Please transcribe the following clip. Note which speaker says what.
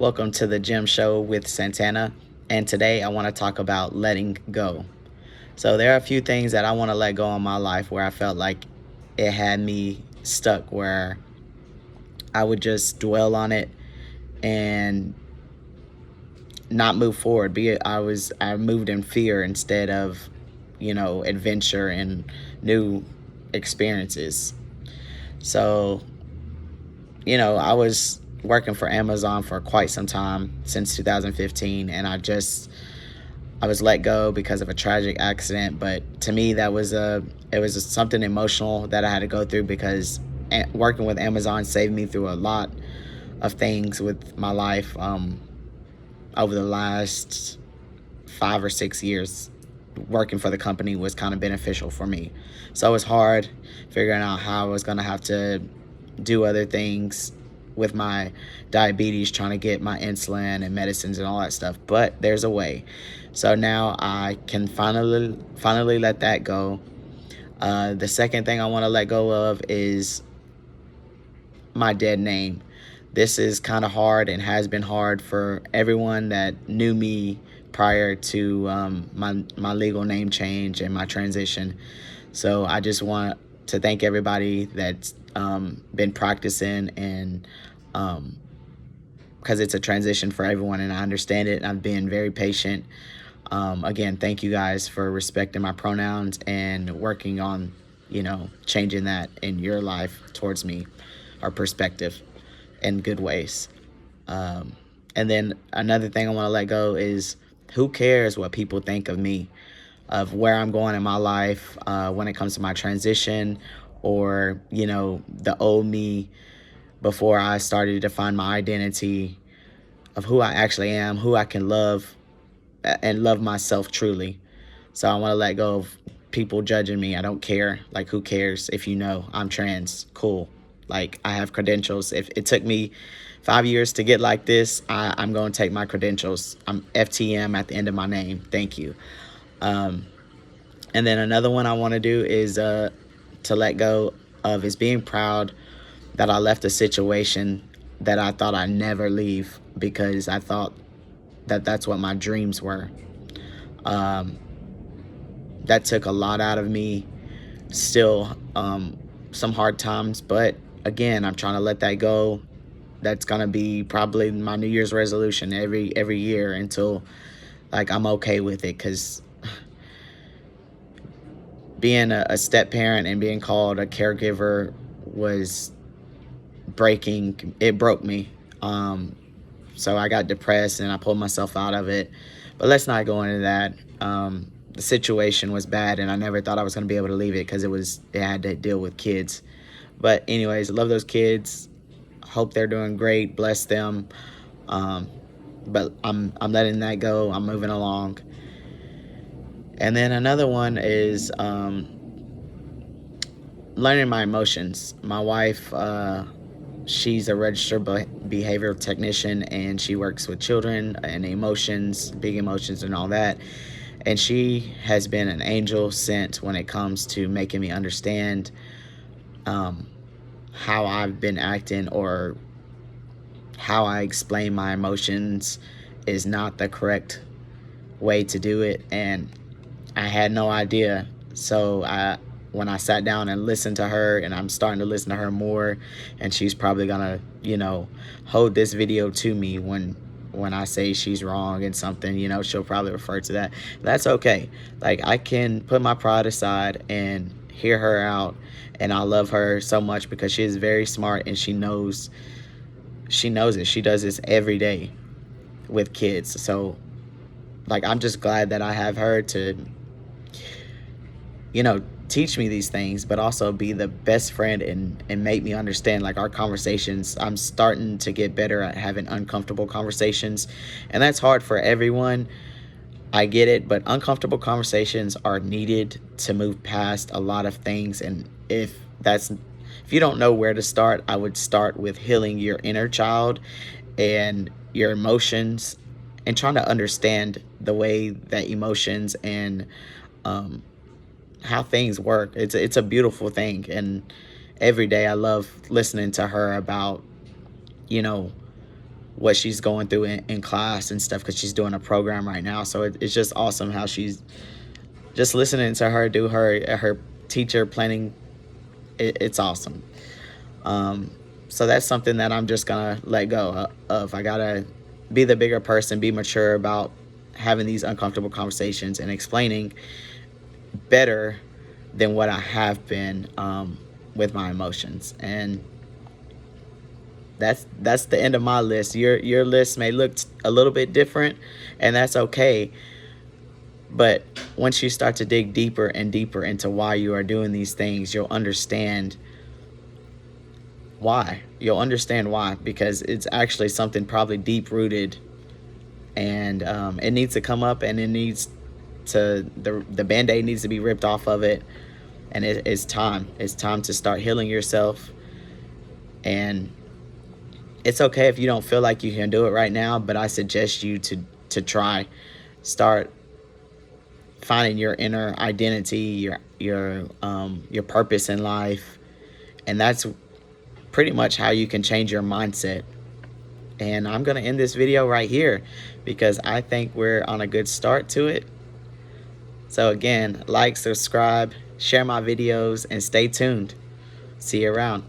Speaker 1: Welcome to the Gym Show with Santana. And today I want to talk about letting go. So, there are a few things that I want to let go in my life where I felt like it had me stuck, where I would just dwell on it and not move forward. I moved in fear instead of, adventure and new experiences. So, I was working for Amazon for quite some time since 2015, and I was let go because of a tragic accident. But to me, it was something emotional that I had to go through, because working with Amazon saved me through a lot of things with my life over the last 5 or 6 years. Working for the company was kind of beneficial for me. So it was hard figuring out how I was going to have to do other things with my diabetes, trying to get my insulin and medicines and all that stuff. But there's a way. So now I can finally let that go. The second thing I want to let go of is my dead name. This is kind of hard and has been hard for everyone that knew me prior to my legal name change and my transition. So I just want to thank everybody that's been practicing, and because it's a transition for everyone, and I understand it. I've been very patient. Again, thank you guys for respecting my pronouns and working on, changing that in your life towards me, or perspective, in good ways. And then another thing I want to let go is, who cares what people think of me, of where I'm going in my life when it comes to my transition, or, the old me before I started to find my identity of who I actually am, who I can love, and love myself truly. So I want to let go of people judging me. I don't care. Like, who cares if I'm trans? Cool. Like, I have credentials. If it took me 5 years to get like this, I'm going to take my credentials. I'm FTM at the end of my name. Thank you. And then another one I want to do is to let go of is being proud that I left a situation that I thought I'd never leave, because I thought that that's what my dreams were. That took a lot out of me. Still, some hard times, but again, I'm trying to let that go. That's gonna be probably my New Year's resolution every year, until like I'm okay with it, because being a step parent and being called a caregiver was breaking. It broke me. So I got depressed and I pulled myself out of it. But let's not go into that. The situation was bad, and I never thought I was going to be able to leave it, because it had to deal with kids. But anyways, I love those kids. Hope they're doing great. Bless them. But I'm letting that go. I'm moving along. And then another one is learning my emotions. My wife, she's a registered behavioral technician, and she works with children and emotions, big emotions and all that. And she has been an angel sent when it comes to making me understand how I've been acting, or how I explain my emotions is not the correct way to do it. And I had no idea. So when I sat down and listened to her, and I'm starting to listen to her more, and she's probably gonna, hold this video to me when I say she's wrong and something, she'll probably refer to that. That's okay. Like, I can put my pride aside and hear her out, and I love her so much, because she is very smart, and she knows it. She does this every day with kids. So, like, I'm just glad that I have her to, teach me these things, but also be the best friend and make me understand. Like, our conversations, I'm starting to get better at having uncomfortable conversations, and that's hard for everyone. I get it, but uncomfortable conversations are needed to move past a lot of things. And if you don't know where to start, I would start with healing your inner child and your emotions, and trying to understand the way that emotions and how things work. It's a beautiful thing, and every day I love listening to her about, what she's going through in class and stuff, because she's doing a program right now. So it's just awesome how she's just listening to her do her teacher planning. It's awesome. So that's something that I'm just gonna let go of. I gotta be the bigger person, be mature about having these uncomfortable conversations and explaining better than what I have been, with my emotions. And that's the end of my list. Your list may look a little bit different, and that's okay. But once you start to dig deeper and deeper into why you are doing these things, you'll understand why. You'll understand why, because it's actually something probably deep rooted, and it needs to come up, and it needs to the band-aid needs to be ripped off of it. And it's time. It's time to start healing yourself. And it's okay if you don't feel like you can do it right now, but I suggest you to try. Start finding your inner identity, your purpose in life, and that's pretty much how you can change your mindset. And I'm gonna end this video right here because I think we're on a good start to it. So again, like, subscribe, share my videos, and stay tuned. See you around.